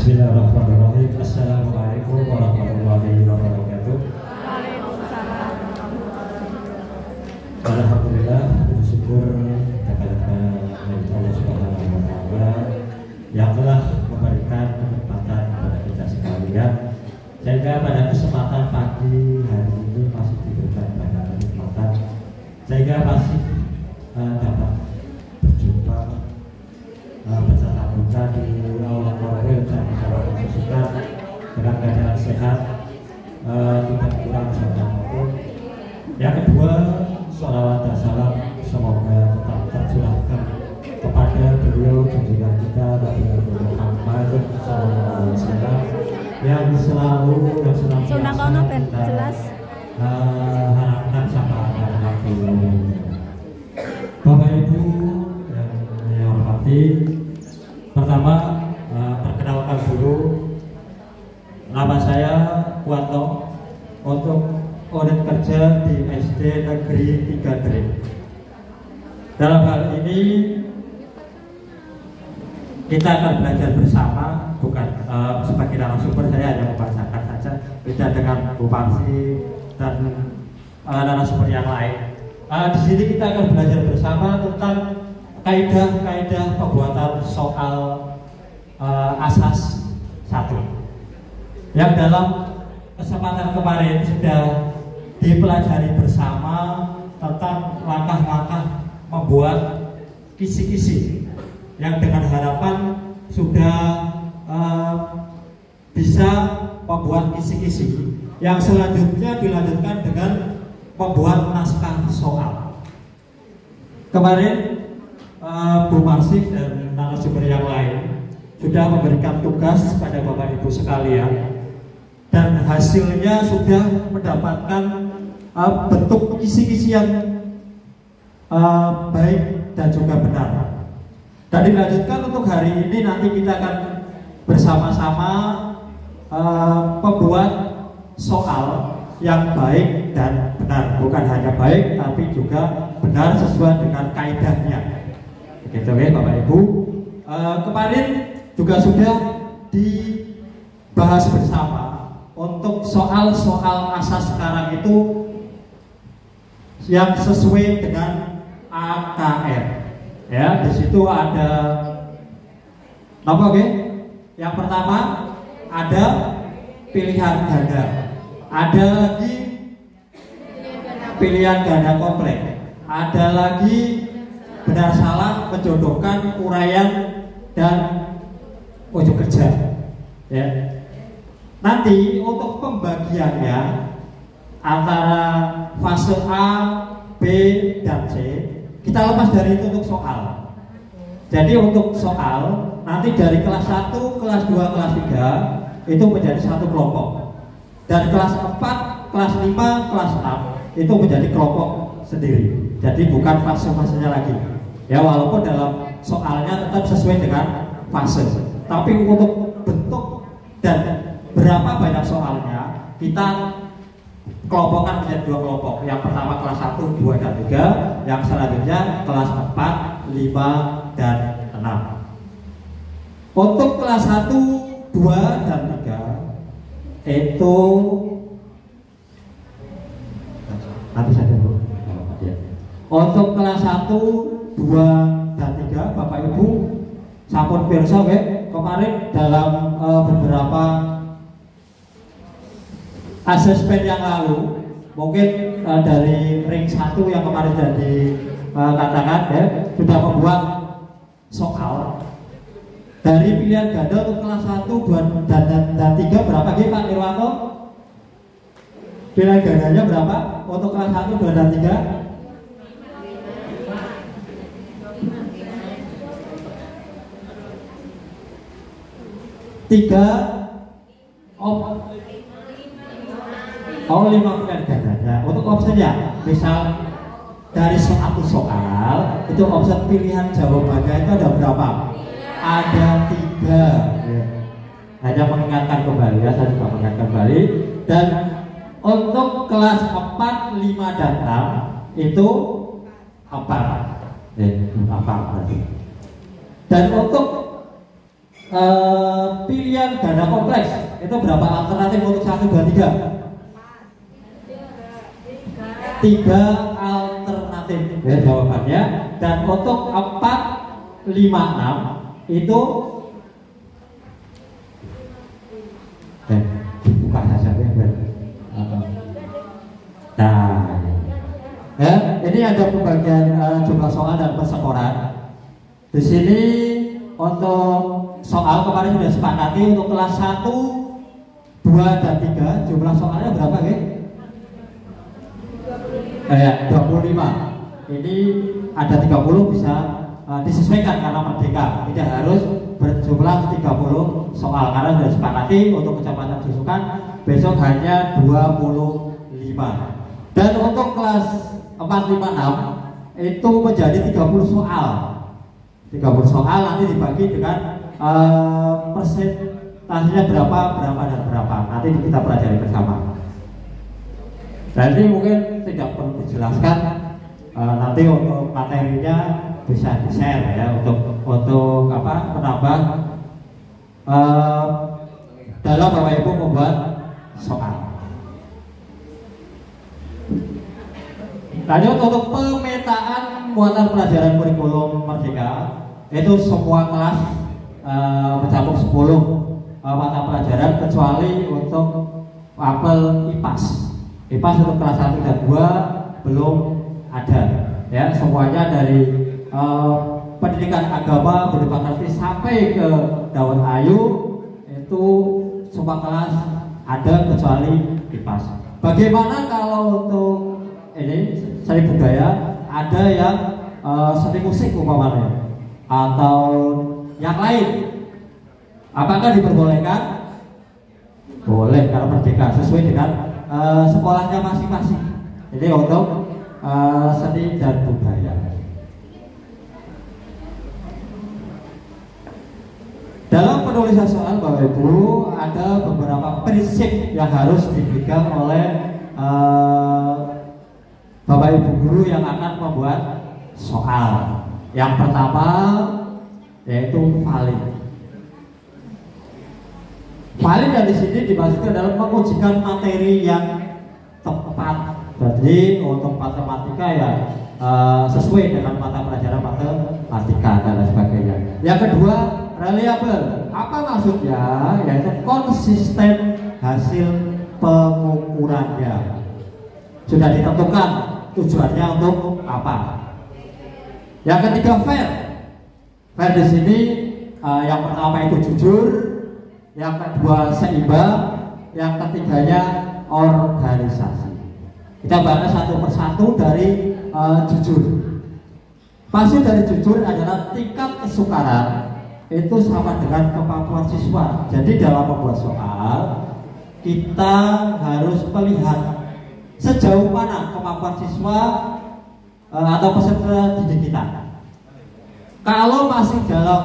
Bismillahirrahmanirrahim. Assalamualaikum warahmatullahi wabarakatuh. Waalaikumsalam. Alhamdulillah, bersyukur kepada Allah Subhanahu wa Ta'ala yang telah memberikan kesempatan kepada kita sekalian, sehingga pada kesempatan pagi hari ini masih diberikan banyak kesempatan sehingga masih dapat berjumpa bersama kita di aula Korwil dan dapat bersuka dengan keadaan sehat, tidak kurang sama maupun. Yang kedua, sholawat dan salam semoga tetap tercurahkan kepada beliau junjungan kita Nabi Muhammad SAW yang selalu kita harapkan sama Nabi. Bapak Ibu yang saya hormati, pertama perkenalkan dulu, nama saya Kuanto, untuk unit kerja di SD Negeri 3 Drim. Dalam hal ini kita akan belajar bersama, bukan sebagai narasumber, saya hanya membacakan saja, beda dengan Bu Parsi dan narasumber yang lain. Di sini kita akan belajar bersama tentang kaidah-kaidah pembuatan soal asas 1 yang dalam kesempatan kemarin sudah dipelajari bersama tentang langkah-langkah membuat kisi-kisi yang dengan harapan sudah bisa membuat kisi-kisi yang selanjutnya dilanjutkan dengan membuat naskah soal. Kemarin Bu Marsik dan narasumber yang lain sudah memberikan tugas pada Bapak Ibu sekalian, dan hasilnya sudah mendapatkan bentuk kisi-kisi yang baik dan juga benar. Dan dilanjutkan untuk hari ini, nanti kita akan bersama-sama membuat soal yang baik dan benar, bukan hanya baik tapi juga benar sesuai dengan kaidahnya. Begitu ya Bapak Ibu. Kemarin juga sudah dibahas bersama untuk soal-soal asas sekarang itu yang sesuai dengan AKR. Ya, di situ ada apa? Oke? Yang pertama ada pilihan ganda, ada lagi pilihan ganda kompleks, ada lagi benar salah, menjodohkan, uraian, dan ujuk kerja. Ya. Nanti untuk pembagiannya antara fase A, B, dan C kita lepas dari itu untuk soal. Jadi untuk soal nanti dari kelas 1, kelas 2, kelas 3 itu menjadi satu kelompok, dan kelas 4, kelas 5, kelas 6 itu menjadi kelompok sendiri. Jadi bukan fase-fasenya lagi. Ya, walaupun dalam soalnya tetap sesuai dengan fase, tapi untuk bentuk dan berapa banyak soalnya kita kelompokkan menjadi 2 kelompok. Yang pertama kelas 1, 2, dan 3, yang selanjutnya kelas 4, 5, dan 6. Untuk kelas 1, 2, dan 3 itu nanti saja Bu. Untuk kelas 1, 2, dan 3 Bapak Ibu sampun pirsa kemarin dalam beberapa asesmen yang lalu, mungkin dari ring 1 yang kemarin sudah dikatakan ya, sudah membuat soal dari pilihan ganda untuk kelas 1, 2, dan 3 berapa Pak Irwanto? Pilihan gandanya berapa untuk kelas 1, 2, dan 3? 5 pilihan gandanya. Untuk opsinya, misal dari satu soal itu opsi pilihan jawabannya itu ada berapa? Ada 3. Hanya mengingatkan kembali ya, saya juga mengingatkan kembali. Dan untuk kelas 4, 5, dan 6 itu 4. Dan untuk pilihan ganda kompleks itu berapa alternatif untuk 1, 2, 3? 3 alternatif ya jawabannya. Dan untuk 4, 5, 6 itu buka saja ya. Nah, ya, ini ada pembagian jumlah soal dan persekoran. Di sini untuk soal kemarin sudah sepakati untuk kelas 1, 2, dan 3 jumlah soalnya berapa ya? 25. Ini ada 30 bisa disesuaikan karena merdeka, tidak harus berjumlah 30 soal karena sudah sepakati untuk kecepatan susukan besok hanya 25. Dan untuk kelas 4, 5, 6 itu menjadi 30 soal. 30 soal nanti dibagi dengan persentasenya berapa dan berapa. Nanti kita pelajari bersama. Jadi mungkin tidak perlu dijelaskan. Nanti untuk materinya bisa di-share ya untuk menambah dalam Bapak Ibu membuat soal. Lanjut untuk pemetaan muatan pelajaran kurikulum Merdeka itu semua kelas mencakup 10 mata pelajaran kecuali untuk apel IPAS. IPAS untuk kelas 1 dan 2 belum ada ya, semuanya dari pendidikan agama berdemokrasi sampai ke daun ayu itu semua kelas ada kecuali IPAS. Bagaimana kalau untuk ini seni budaya, ada yang seni musik umpamanya atau yang lain, apakah diperbolehkan? Boleh karena merdeka sesuai dengan sekolahnya masing-masing. Jadi untuk seni dan budaya. Dalam penulisan soal Bapak Ibu ada beberapa prinsip yang harus dipegang oleh Bapak Ibu guru yang akan membuat soal. Yang pertama yaitu valid. Valid yang di sini dimaksudkan adalah mengujikan materi yang tepat. Jadi untuk matematika ya sesuai dengan mata pelajaran matematika dan sebagainya. Yang kedua, reliable. Apa maksudnya? Yaitu konsisten hasil pengukurannya. Sudah ditentukan tujuannya untuk apa. Yang ketiga, fair. Fair di sini yang pertama itu jujur, yang kedua seimbang, yang ketiganya organisasi. Kita bahas satu persatu dari jujur. Maksud dari jujur adalah tingkat kesukaran itu sama dengan kemampuan siswa. Jadi dalam membuat soal kita harus melihat sejauh mana kemampuan siswa atau peserta didik kita. Kalau masih dalam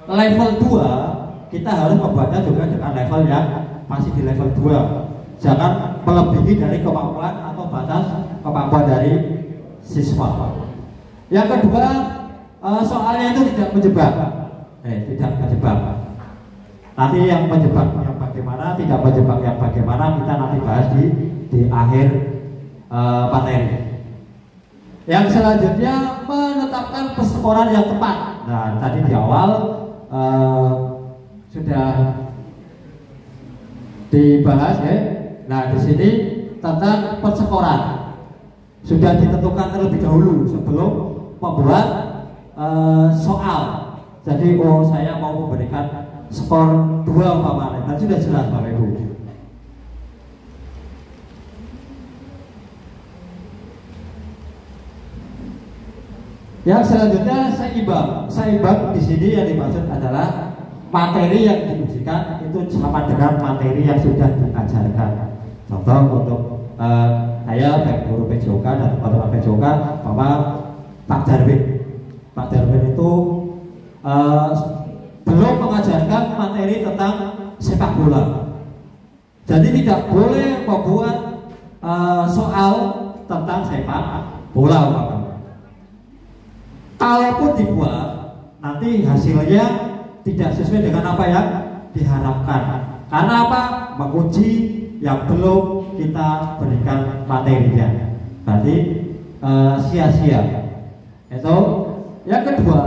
level 2, kita harus membuatnya juga dengan level yang masih di level 2. Jangan melebihi dari kemampuan atau batas kemampuan dari siswa. Yang kedua, soalnya itu tidak menjebak. Tidak menjebak. Nanti yang menjebak yang bagaimana, tidak menjebak yang bagaimana kita nanti bahas di akhir materi. Yang selanjutnya menetapkan persekoran yang tepat. Nah, tadi di awal sudah dibahas ya. Nah, di sini tentang persekoran sudah ditentukan terlebih dahulu sebelum membuat soal. Jadi saya mau memberikan skor 2 umpamanya, dan sudah jelas Bapak Ibu. Yang selanjutnya seimbang. Seimbang di sini yang dimaksud adalah materi yang diujikan itu sama dengan materi yang sudah diajarkan. Contoh untuk saya baik guru PJOK dan teman-teman PJOK bahwa Pak Darwin itu belum mengajarkan materi tentang sepak bola. Jadi tidak boleh membuat soal tentang sepak bola. Kalaupun dibuat, nanti hasilnya tidak sesuai dengan apa yang diharapkan. Karena apa? Menguji yang belum kita berikan materinya. Berarti sia-sia. Itu yang kedua,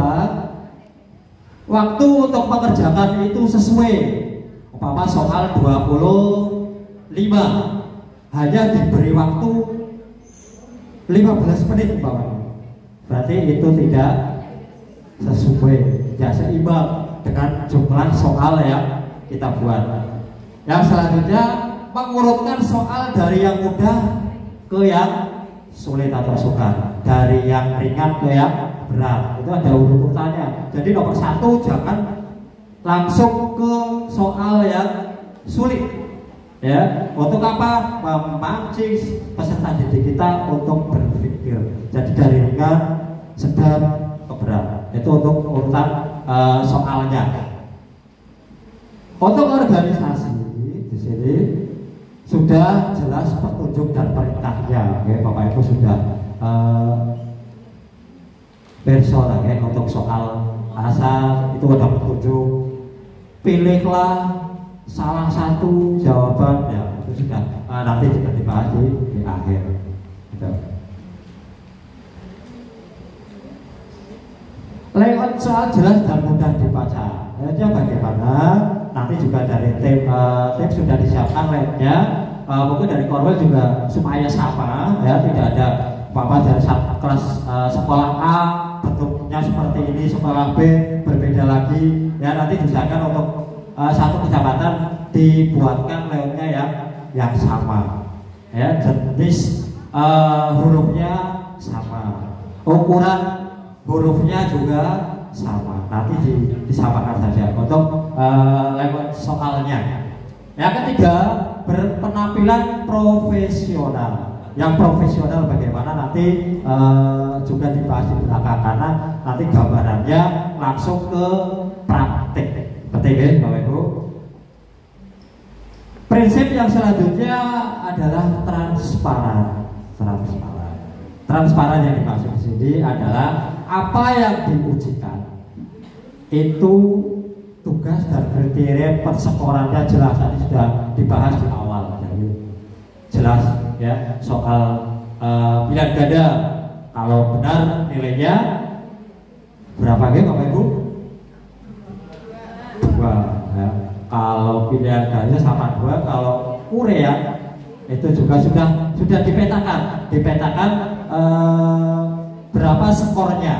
waktu untuk mengerjakan itu sesuai. Umpama soal 25 hanya diberi waktu 15 menit umpama. Berarti itu tidak sesuai, tidak seimbang dengan jumlah soal yang kita buat. Yang selanjutnya, mengurutkan soal dari yang mudah ke yang sulit atau sukar, dari yang ringan ke yang berat. Itu ada urutannya. Jadi nomor 1 jangan langsung ke soal yang sulit. Ya, untuk apa? Memancing peserta didik kita untuk berpikir. Jadi dari ringan, sedang ke berat. Itu untuk urutan soalnya. Untuk organisasi di sini sudah jelas petunjuk dan perintahnya. Oke, Bapak Ibu sudah personal ya, untuk soal asal itu ada petunjuk. Pilihlah salah satu jawaban ya, itu sudah nanti juga dibahas di akhir. Gitu. Layout soal jelas dan mudah dibaca. Layoutnya bagaimana? Nanti juga dari tim sudah disiapkan layoutnya. Mungkin dari Corwell juga supaya sama ya, tidak ada apa-apa dari kelas sekolah A bentuknya seperti ini, sekolah B berbeda lagi ya. Nanti diusahakan untuk satu kecamatan dibuatkan layoutnya yang sama ya, jenis hurufnya sama, ukuran hurufnya juga sama. Nanti disamakan saja untuk lewat soalnya. Yang ketiga, berpenampilan profesional. Yang profesional bagaimana nanti juga dibahas di belakang, karena nanti gambarannya langsung ke praktik. Betul ya Bapak Ibu? Prinsip yang selanjutnya adalah transparan. Transparan yang dimaksud di sini adalah apa yang diujikan itu tugas dan kriteria persekorannya jelas. Tadi sudah dibahas di awal, jadi jelas ya. Soal pilihan ganda, kalau benar nilainya berapa ya Bapak Ibu? 2 ya. Kalau pilihan ganda sama 2, kalau urea itu juga sudah dipetakan berapa skornya.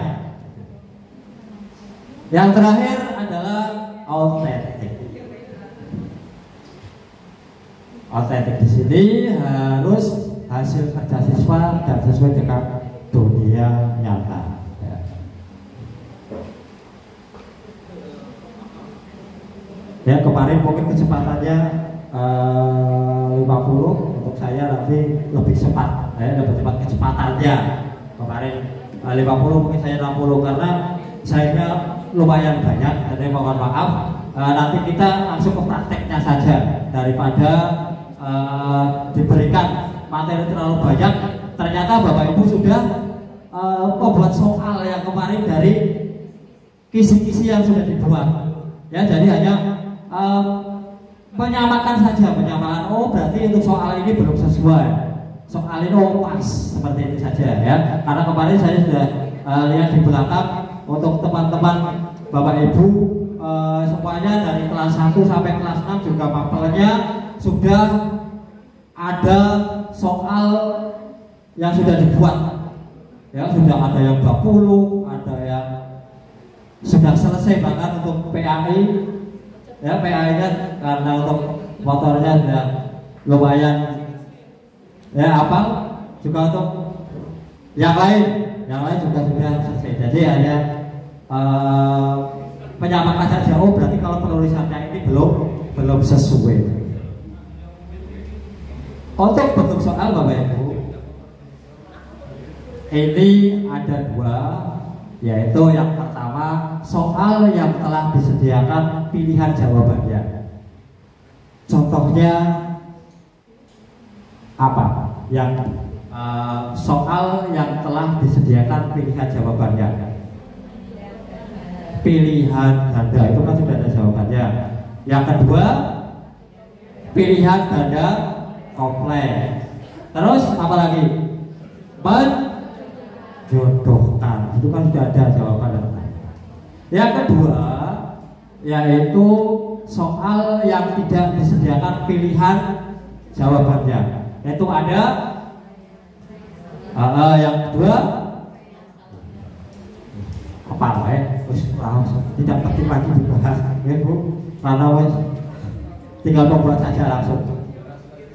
Yang terakhir adalah autentik. Autentik di sini harus hasil kerja siswa dan sesuai dengan dunia nyata. Ya, kemarin mungkin kecepatannya 50, untuk saya nanti lebih cepat, lebih cepat kecepatannya. Kemarin 50, mungkin saya 60 karena saya lumayan banyak. Jadi mohon maaf, nanti kita langsung ke prakteknya saja daripada diberikan materi terlalu banyak. Ternyata Bapak Ibu sudah membuat soal yang kemarin dari kisi-kisi yang sudah dibuat. Ya, jadi hanya menyamakan saja, oh berarti untuk soal ini belum sesuai, soal ini pas, seperti itu saja ya. Karena kemarin saya sudah lihat di belakang untuk teman-teman Bapak Ibu semuanya dari kelas 1 sampai kelas 6 juga mapelnya sudah ada soal yang sudah dibuat ya, sudah ada yang 20, ada yang sudah selesai bahkan untuk PAI. Ya, PAI-nya karena untuk motornya sudah lumayan ya hafal, juga untuk yang lain juga sudah selesai. Jadi hanya menyamakan saja. Oh berarti kalau penulisannya ini belum sesuai. Untuk bentuk soal Bapak Ibu ini ada 2, yaitu yang pertama soal yang telah disediakan pilihan jawabannya. Contohnya apa? Yang soal yang telah disediakan pilihan jawabannya. pilihan ganda, itu kan sudah ada jawabannya. Yang kedua, pilihan ganda kompleks. Terus apa lagi? Menjodohkan, itu kan sudah ada jawabannya. Yang kedua, yaitu soal yang tidak disediakan pilihan jawabannya, yaitu ada yang kedua apa tidak penting lagi dibahas ya Bu, karena tinggal membuat saja langsung.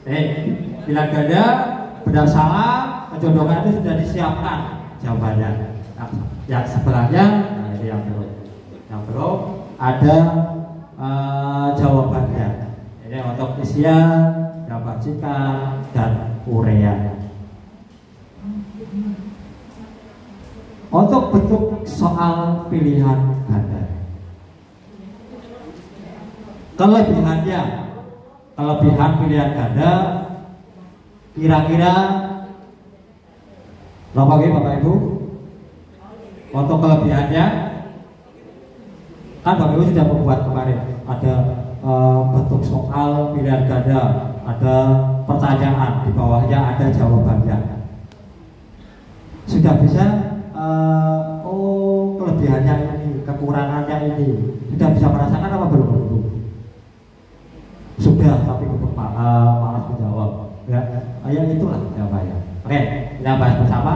Pilihan ganda benar salah menjodohkan itu sudah disiapkan jawabannya. Yang sebelahnya ini yang belum ada jawabannya. Ini untuk isian, jawaban dan urean. Untuk bentuk soal pilihan ganda, kelebihan pilihan ganda kira-kira berapa Bapak Ibu? Untuk kelebihannya kan Bapak Ibu sudah membuat kemarin ada bentuk soal pilihan ganda, ada pertanyaan, di bawahnya ada jawabannya. Sudah bisa kelebihannya ini, kekurangannya ini, sudah bisa merasakan apa belum? Sudah, tapi malas menjawab. Ya, itulah jawabannya. Oke, kita bahas bersama.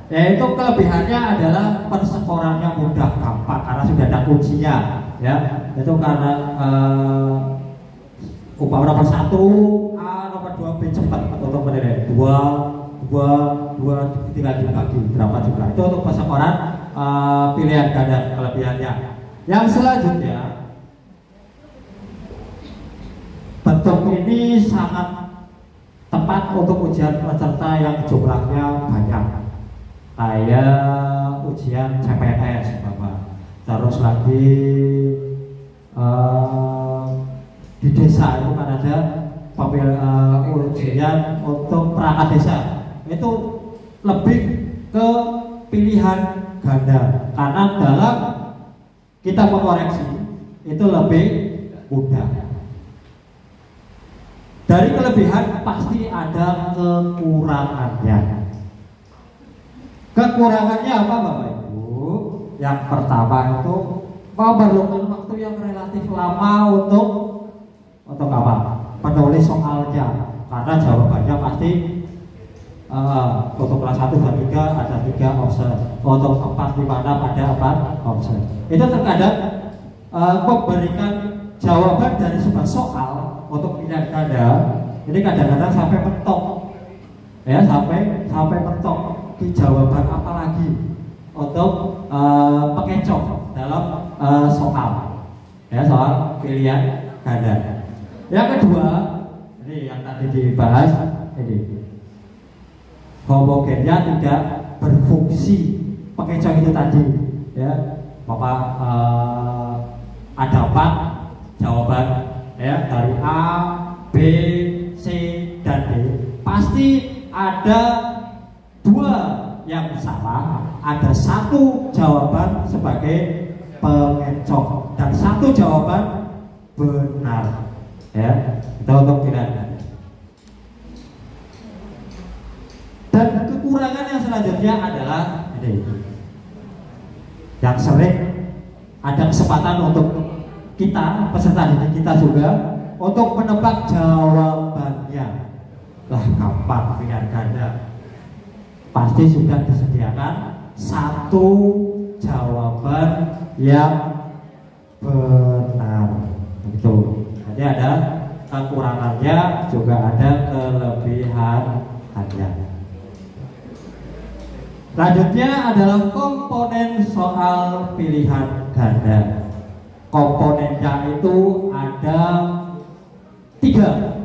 Yaitu kelebihannya adalah persekorannya mudah, gampang karena sudah ada kuncinya. Ya, itu karena umpama nomor 1 A, nomor 2 B cepat untuk menilai 2 tinggal dibagi berapa juga. Itu untuk persekoran pilihan ganda kelebihannya. Yang selanjutnya, bentuk ini sangat tepat untuk ujian peserta yang jumlahnya banyak, kayak ujian CPNS Bapak. Terus lagi di desa itu kan ada ujian untuk perangkat desa, itu lebih ke pilihan ganda karena dalam kita mengoreksi itu lebih mudah. Dari kelebihan pasti ada kekurangannya. Kekurangannya apa Bapak Ibu? Yang pertama itu memerlukan waktu yang relatif lama untuk apa? Menulis soalnya, karena jawabannya pasti untuk kelas 1 dan 3 ada 3 option, untuk 4, 5, 6 ada 4 option. Itu terkadang memberikan jawaban dari sebuah soal untuk pilihan ganda ini kadang-kadang sampai mentok, ya sampai mentok di jawaban apa lagi untuk pengecoh dalam soal, ya soal pilihan ganda. Yang kedua, ini yang tadi dibahas, ini homogennya tidak berfungsi pengecoh itu tadi, ya Bapak ada 4 jawaban, ya dari A, B, C dan D. Pasti ada 2 yang salah, ada 1 jawaban sebagai pengecoh dan 1 jawaban benar. Ya, itu untuk pilihan. Dan kekurangan yang selanjutnya adalah ini, yang sering ada kesempatan untuk kita peserta didik kita juga untuk menebak jawabannya. Lah gampang pilihan ganda, pasti sudah disediakan 1 jawaban yang benar. Itu. Jadi ada kekurangannya, juga ada kelebihannya. Selanjutnya adalah komponen soal pilihan ganda. Komponennya itu ada 3.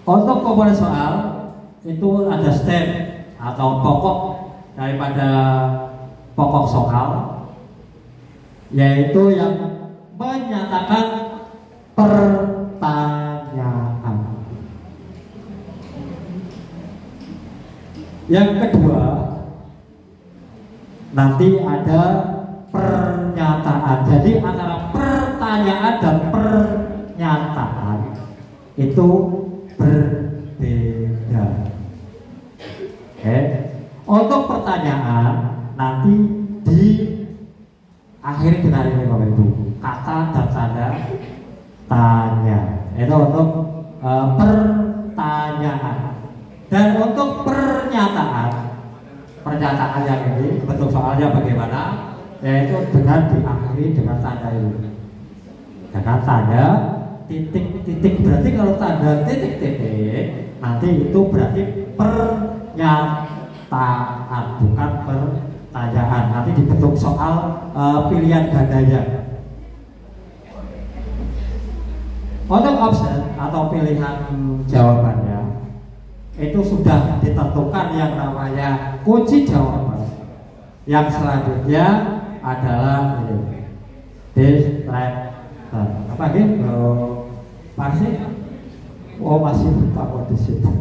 Untuk komponen soal itu ada stem atau pokok daripada pokok soal, yaitu yang menyatakan pertanyaan. Yang kedua, nanti ada pernyataan. Jadi antara pertanyaan dan pernyataan itu berbeda. Oke. Untuk pertanyaan nanti di akhir dengan ini Bapak Ibu, kata dan tanda tanya. Itu untuk pertanyaan. Dan untuk pernyataan yang ini bentuk soalnya bagaimana? Yaitu dengan diakhiri dengan tanda ini. Dengan tanda titik-titik, berarti kalau tanda titik-titik nanti itu berarti pernyataan, bukan pertanyaan. Nanti dibentuk soal pilihan gandanya. Untuk option atau pilihan jawabannya itu sudah ditentukan yang namanya kunci jawaban. Yang selanjutnya adalah ini distractor. Apa gitu? Masih? Oh masih lupa di situ.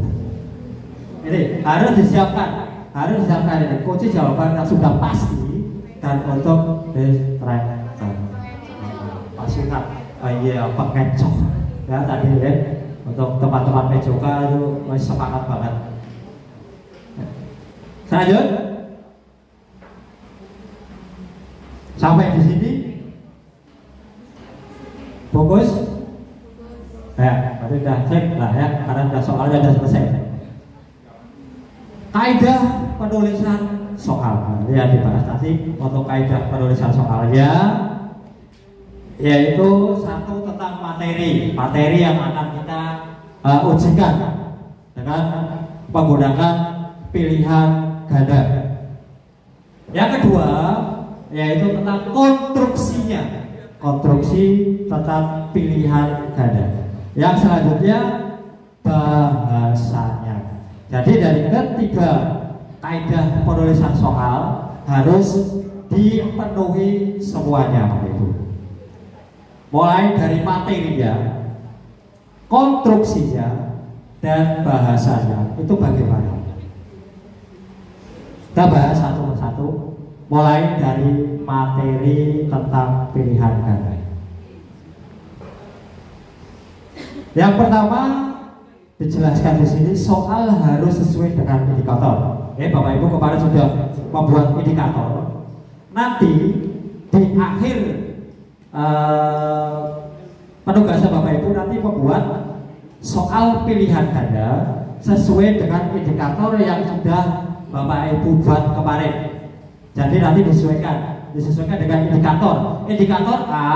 Ini harus disiapkan ini kunci jawaban yang sudah pasti dan untuk distractor. Pasti kan? Iya pengecoh ya tadi ya. Untuk teman-teman PJK itu masih semangat banget. Lanjut. Sampai di sini fokus. Ya, berarti sudah cek lah ya, karena sudah soalnya sudah selesai. Kaidah penulisan soal. Ini yang dibahas nanti untuk kaidah penulisan soalnya, yaitu satu tentang materi yang akan kita ujikan dengan menggunakan pilihan ganda. Yang kedua yaitu tentang konstruksi tentang pilihan ganda. Yang selanjutnya bahasanya. Jadi dari ketiga kaidah penulisan soal harus dipenuhi semuanya, Bapak Ibu. Mulai dari materinya, konstruksinya, dan bahasanya itu bagaimana? Kita bahas satu persatu. Mulai dari materi tentang pilihan ganda. Yang pertama dijelaskan di sini, soal harus sesuai dengan indikator. Bapak Ibu kemarin sudah membuat indikator. Nanti di akhir penugasan Bapak Ibu nanti membuat soal pilihan ganda sesuai dengan indikator yang sudah Bapak Ibu buat kemarin. Jadi nanti disesuaikan dengan indikator. Indikator A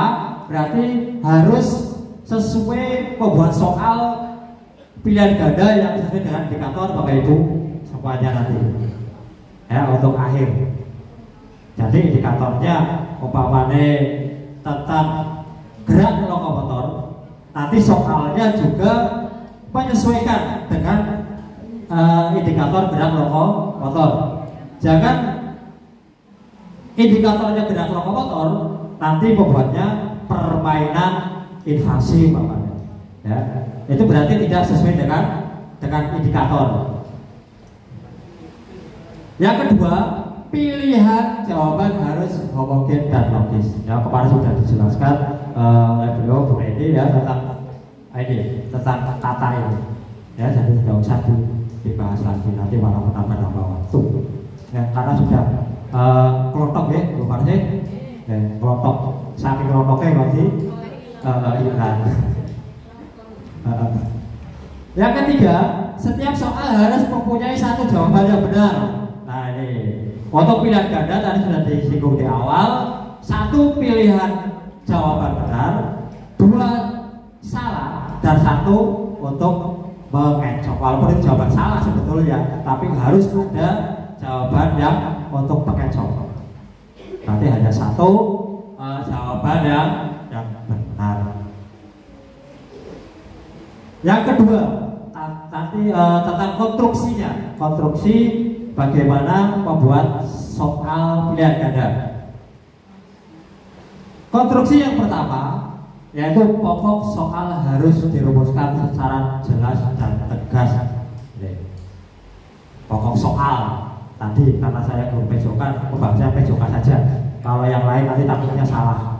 berarti harus sesuai membuat soal pilihan ganda yang sesuai dengan indikator Bapak Ibu semuanya nanti. Ya, untuk akhir. Jadi indikatornya umpamanya tentang gerak lokomotor, nanti soalnya juga menyesuaikan dengan indikator gerak lokomotor. Jangan indikatornya gerak lokomotor, nanti membuatnya permainan invasi umpamanya. Ya, itu berarti tidak sesuai dengan indikator. Yang kedua, pilihan jawaban harus homogen dan logis. Ya, kemarin sudah dijelaskan oleh beliau Bu Reni ya tentang kata ini. Ya, jadi tidak usah dibahas lagi, nanti malah menambah waktu. Ya, karena sudah kelompok ya, Bu Parsi. Kelompok, saking kelompoknya nanti hilang. Yang ketiga, setiap soal harus mempunyai satu jawaban yang benar. Nah ini, untuk pilihan ganda tadi sudah disinggung di awal, satu pilihan jawaban benar, dua salah, dan satu untuk mengecoh. Walaupun itu jawaban salah sebetulnya, tapi harus ada jawaban yang untuk mengecoh. Nanti hanya satu jawaban yang benar. Yang kedua, nanti tentang konstruksinya, konstruksi bagaimana membuat soal pilihan ganda. Konstruksi yang pertama yaitu pokok soal harus dirumuskan secara jelas dan tegas. pokok soal tadi, karena saya guru PJK, membahasnya PJK saja. Kalau yang lain nanti takutnya salah.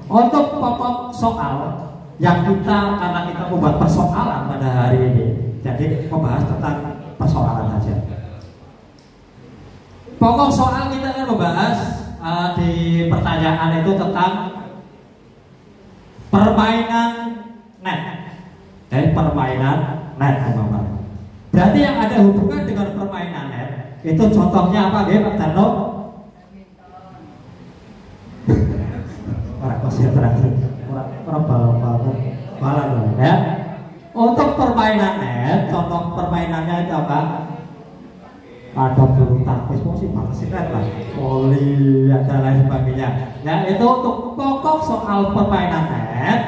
Untuk pokok soal yang kita, karena kita membuat persoalan pada hari ini, jadi membahas tentang persoalan saja. Pokok soal kita akan membahas di pertanyaan itu tentang permainan net. Permainan net, teman-teman. Berarti yang ada hubungan dengan permainan net itu contohnya apa, Pak Darno? Orang konsentrasi, orang balap, ya. Untuk permainan net, contoh permainannya itu apa? Ada bulu tangkis, sih basket lah, voli, dan lain sebagainya. Ya, itu untuk pokok soal permainan net.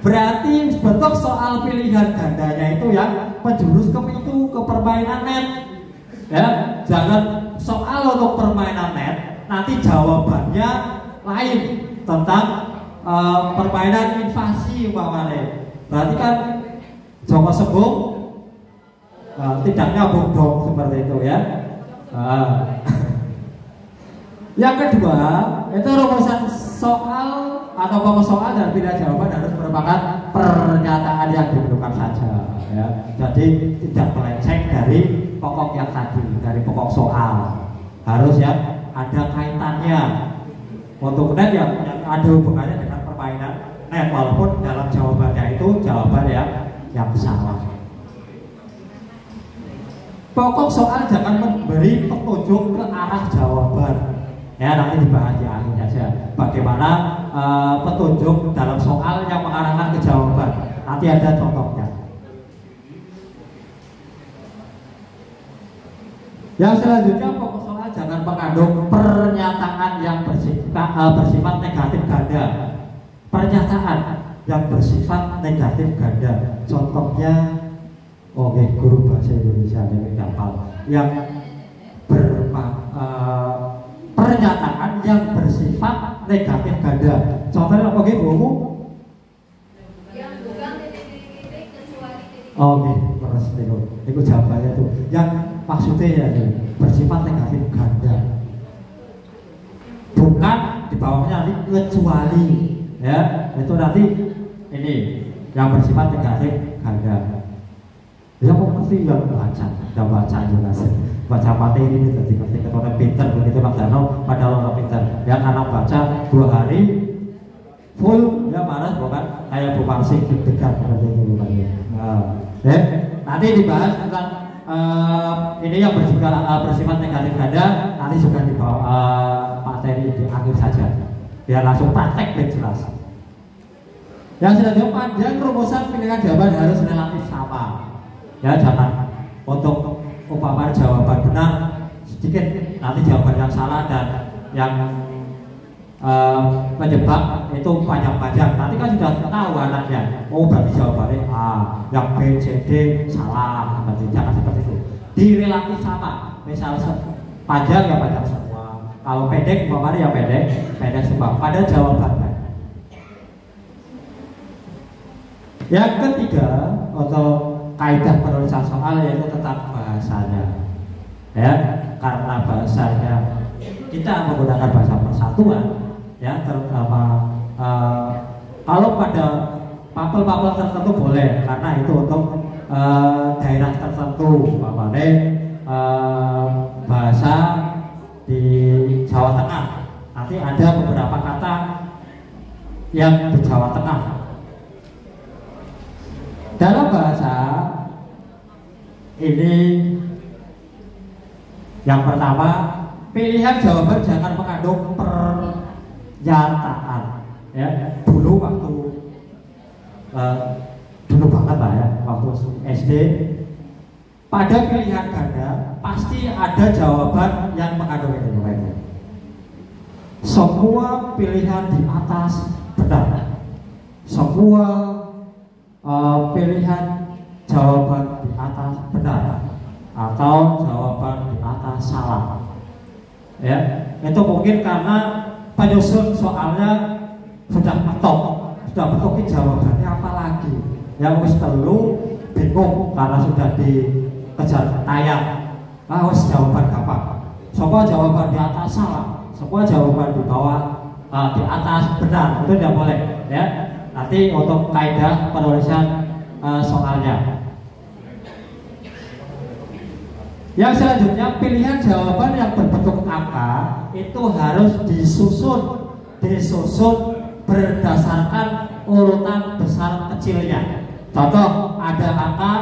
Berarti bentuk soal pilihan gandanya itu yang menjurus ke permainan net. Ya, jangan soal untuk permainan net nanti jawabannya lain tentang permainan invasi umpamanya. Berarti kan Joko Sembung tidak nyambung dong seperti itu ya. Yang kedua itu rumusan soal atau pokok soal dan pilihan jawaban harus merupakan pernyataan yang diperlukan saja ya. Jadi tidak melenceng dari pokok yang tadi, dari pokok soal. Harus yang ada kaitannya. Untuk net yang ada hubungannya dengan permainan net, walaupun dalam jawabannya itu jawaban yang salah. Pokok soal jangan memberi petunjuk ke arah jawaban. Ya, nanti dibahas di akhir saja. Bagaimana petunjuk dalam soal yang mengarahkan ke jawaban. Nanti ada contohnya. Yang selanjutnya, pokok soal jangan mengandung pernyataan yang bersifat negatif ganda. Pernyataan yang bersifat negatif ganda. Contohnya, guru bahasa Indonesia yang gampang. Yang pernyataan yang bersifat negatif ganda. Contohnya apa gitu, Bu? Yang bukan titik-titik kecuali titik. Terus itu jawabannya tuh. Yang maksudnya ya bersifat negatif ganda. Bukan di bawahnya nanti kecuali, ya. Itu nanti ini yang bersifat negatif ganda. Ya kok mesti yang baca jelas. Baca materi ini jadi ketika orang pinter begitu Pak Darno, padahal orang pinter ya, karena baca 2 hari full ya malas bukan kayak Bu Parsik deg-degan seperti itu nanti dibahas tentang ini yang bersifat negatif ganda, nanti juga dibawa materi di akhir saja biar langsung praktek dan jelas. Yang selanjutnya, panjang rumusan pilihan jawaban harus relatif sama ya, jangan untuk umpamanya jawaban benar sedikit, nanti jawaban yang salah dan yang penyebab itu panjang-panjang. Nanti kan sudah tahu anaknya, berarti jawabannya A, yang B, C, D salah. Jangan seperti itu. Di relatif sama, misalnya panjang ya panjang semua. Kalau pendek umpamanya ya pendek semua. Pada jawabannya. Yang ketiga, atau kaidah penulisan soal yaitu tentang bahasanya ya, karena bahasanya kita menggunakan bahasa persatuan ya, terutama kalau pada papel-papel tertentu boleh, karena itu untuk daerah tertentu, umpamanya bahasa di Jawa Tengah nanti ada beberapa kata yang di Jawa Tengah. Dalam bahasa ini yang pertama, pilihan jawaban jangan mengandung pernyataan ya. Dulu banget lah ya, waktu SD pada pilihan ganda pasti ada jawaban yang mengandung ini. Semua pilihan di atas benar. Semua pilihan jawaban di atas benar atau jawaban di atas salah ya. Itu mungkin karena penyusun soalnya sudah betok jawabannya apa lagi ya, wis telu bingung karena sudah kejar tayang. Wes jawaban gampang. Semua jawaban di atas salah, semua jawaban di bawah di atas benar, itu tidak boleh ya. Nanti untuk kaidah penulisan soalnya. Yang selanjutnya, pilihan jawaban yang berbentuk angka itu harus disusun berdasarkan urutan besar kecilnya. Contoh, ada angka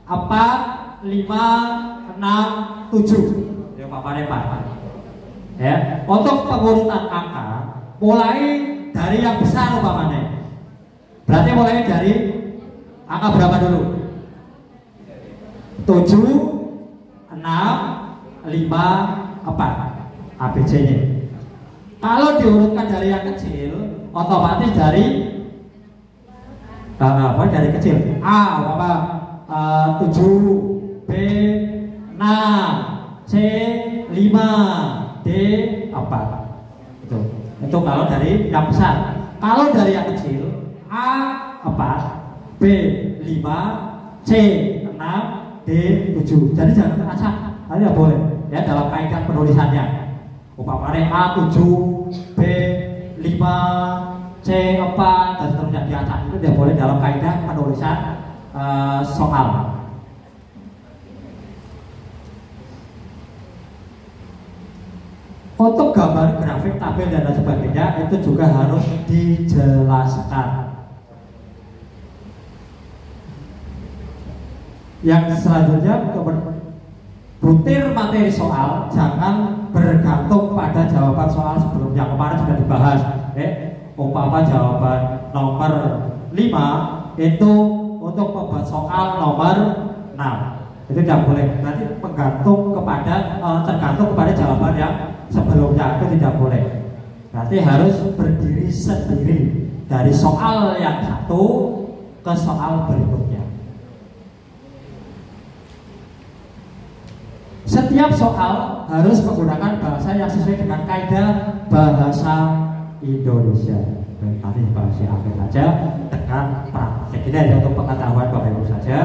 4, 5, 6, 7. Ya Pak Pak. Ya, untuk pengurutan angka mulai dari yang besar umpamanya. Berarti mulai dari angka berapa dulu? 7, 6, 5, 4 ABC-nya. Kalau diurutkan dari yang kecil, otomatis dari dari kecil. A apa? 7, B 6, C 5, D 4. Itu kalau dari yang besar. Kalau dari yang kecil, A 4, B 5, C 6, D 7. Jadi jangan acak, tidak boleh ya dalam kaidah penulisannya. Umpamanya A 7, B 5, C 4 dan seterusnya diacak, itu tidak boleh dalam kaidah penulisan soal. Untuk gambar grafik, tabel dan lain sebagainya itu juga harus dijelaskan. Yang selanjutnya, butir materi soal jangan bergantung pada jawaban soal sebelumnya. Kemarin sudah dibahas. Umpama jawaban nomor 5 itu untuk membuat soal nomor 6. Itu tidak boleh. Nanti tergantung kepada jawaban yang sebelumnya, itu tidak boleh. Nanti harus berdiri sendiri dari soal yang satu ke soal berikutnya. Setiap soal harus menggunakan bahasa yang sesuai dengan kaidah bahasa Indonesia. Nanti bahasa akhir saja dengan praktek. Ini hanya untuk pengetahuan Bapak Ibu saja.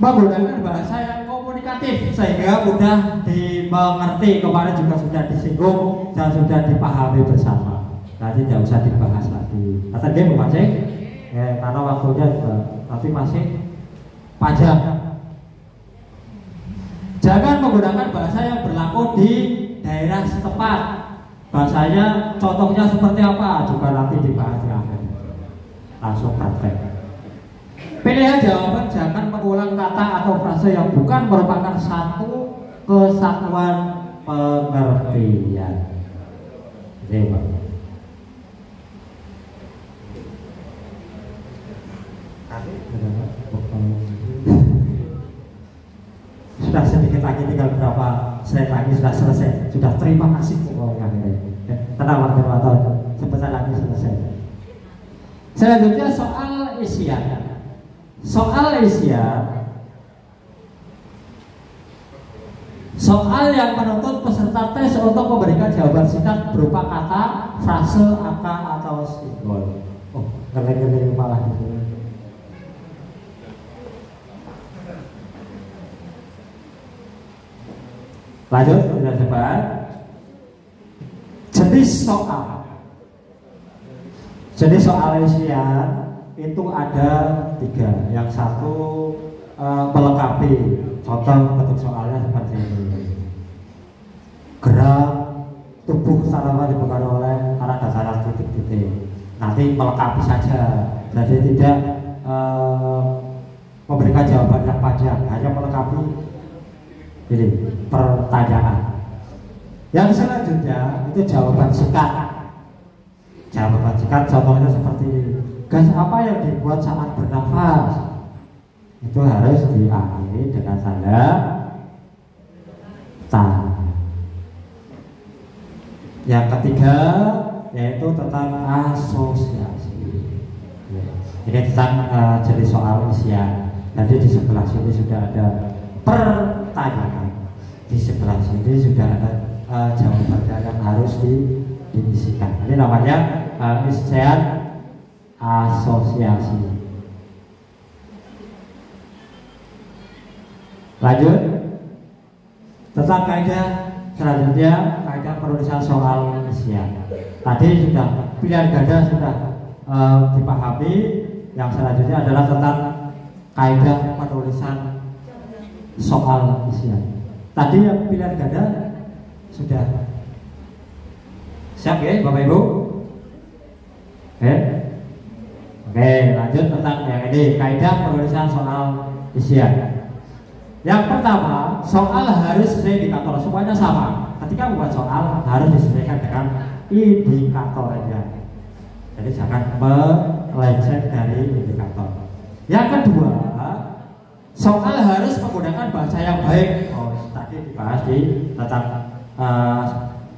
Menggunakan bahasa yang komunikatif sehingga mudah dimengerti. Kemarin juga sudah disinggung dan sudah dipahami bersama. Nanti tidak usah dibahas lagi. Kata dia memancing, karena waktunya nanti masih panjang. Jangan menggunakan bahasa yang berlaku di daerah setempat. Bahasanya contohnya seperti apa juga nanti dibahas di akhir. Langsung praktek. Pilihan jawaban jangan mengulang kata atau frase yang bukan merupakan satu kesatuan pengertian. Sudah sedikit lagi, tinggal berapa slide lagi sudah selesai. Sudah, terima kasih pokoknya. Tenang waktu sebentar lagi selesai. Selanjutnya soal isian. Soal yang menuntut peserta tes untuk memberikan jawaban singkat berupa kata, frase, angka atau simbol. Oh, keren malah di sini. Lanjut, kita coba. Jenis soal isian itu ada 3. Yang satu melengkapi. Contoh bentuk soalnya seperti ini. Gerak tubuh tanaman dipengaruhi oleh arah dasaran titik-titik. Nanti melengkapi saja. Jadi tidak memberikan jawaban yang panjang, hanya melengkapi ini pertanyaan. Yang selanjutnya itu jawaban singkat. Jawaban singkat contohnya seperti ini. Gas apa yang dibuat saat bernafas? Itu harus diakhiri dengan tanda tanya. Yang ketiga yaitu tentang asosiasi. Ini tentang jenis soal isian. Jadi di sebelah sini sudah ada pertanyaan, di sebelah sini sudah ada jawabannya yang harus diisikan. Ini namanya isian asosiasi. Lanjut. Tentang kaidah selanjutnya, kaidah penulisan soal isian. Tadi sudah pilihan ganda sudah dipahami. Yang selanjutnya adalah tentang kaidah penulisan soal isian. Tadi yang pilihan ganda sudah siap ya Bapak Ibu? Oke, lanjut tentang yang ini, kaidah penulisan soal isian. Yang pertama, soal harus sesuai indikator, semuanya sama. Ketika membuat soal harus disesuaikan dengan indikatornya. Jadi jangan melenceng dari indikator. Yang kedua, soal harus menggunakan bahasa yang baik. Oh, tadi dibahas di tentang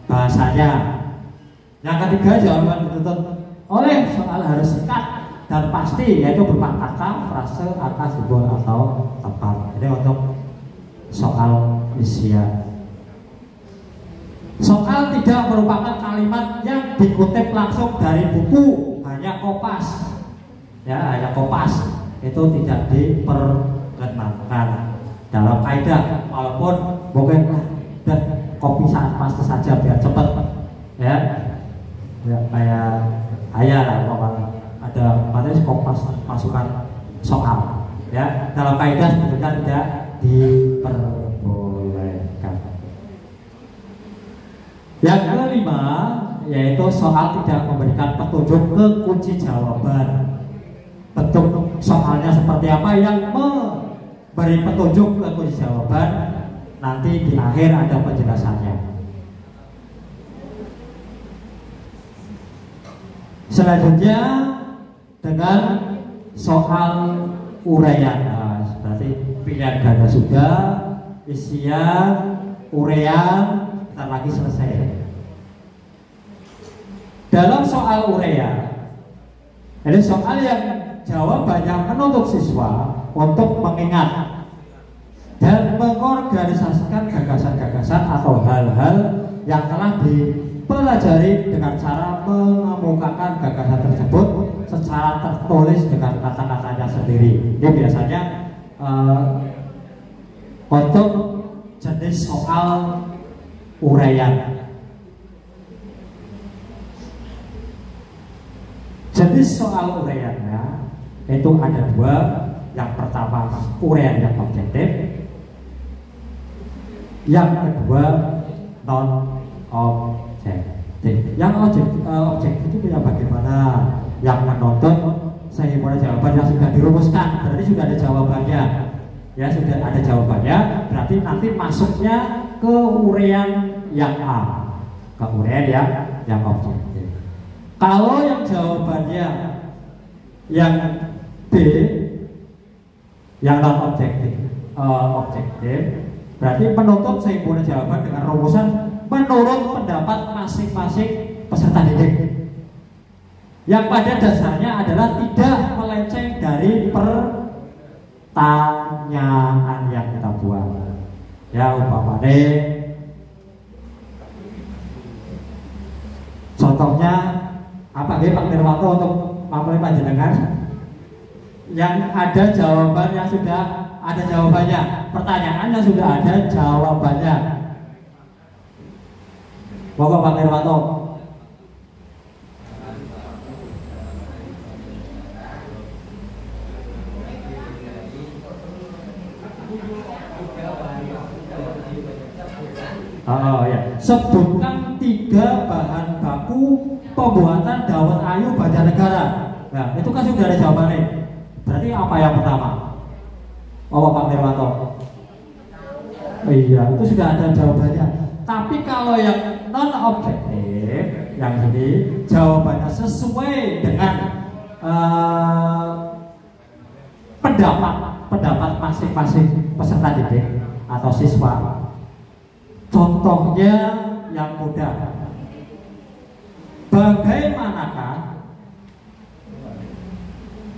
bahasanya. Yang ketiga, jawaban dituntut oleh soal harus singkat dan pasti, yaitu berupa kata, frase, angka, simbol atau tempat. Ini untuk soal isian. Soal tidak merupakan kalimat yang dikutip langsung dari buku, hanya kopas. Ya, hanya kopas. Itu tidak diperkenankan dalam kaidah, walaupun mungkin dan kopi pasti saja biar cepat. Ya, kayak ayah lah, ada materi kopas masukkan soal. Ya, dalam kaidah sebetulnya tidak diperbolehkan. Yang kelima, yaitu soal tidak memberikan petunjuk ke kunci jawaban. Bentuk soalnya seperti apa yang memberi petunjuk ke kunci jawaban, nanti di akhir ada penjelasannya. Selanjutnya dengan soal uraian. Nah, berarti pilihan ganda sudah, isian, uraian, bentar lagi selesai. Dalam soal uraian, ini soal yang jawabannya menuntut siswa untuk mengingat dan mengorganisasikan gagasan-gagasan atau hal-hal yang telah dipelajari dengan cara mengemukakan gagasan tersebut secara tertulis dengan kata-katanya sendiri. Ini biasanya untuk jenis soal uraian. Jenis soal uraiannya itu ada dua. Yang pertama uraian yang objektif, yang kedua non objektif. Yang objektif itu punya bagaimana? Yang menuntut sehingga jawaban yang sudah dirumuskan, berarti sudah ada jawabannya. Ya, sudah ada jawabannya, berarti nanti masuknya ke uraian yang A, ke uraian yang objektif. Kalau yang jawabannya yang B, yang non objektif, berarti menuntut sehingga jawaban dengan rumusan menurut pendapat masing-masing peserta didik, yang pada dasarnya adalah tidak melenceng dari pertanyaan yang kita buat. Ya, umpamanya contohnya apa ya Pak Nirwanto untuk memulai panjenengan yang ada jawaban yang sudah ada jawabannya, pertanyaannya sudah ada jawabannya. Bapak Pak Nirwanto. Oh ya, sebutkan 3 bahan baku pembuatan dawet ayu Banjarnegara. Nah, itu kan sudah ada jawabannya. Berarti apa yang pertama? Oh, Pak Nirwanto. Oh, iya, itu sudah ada jawabannya. Tapi kalau yang non objektif, yang ini jawabannya sesuai dengan pendapat masing-masing peserta didik atau siswa. Contohnya yang mudah. Bagaimanakah?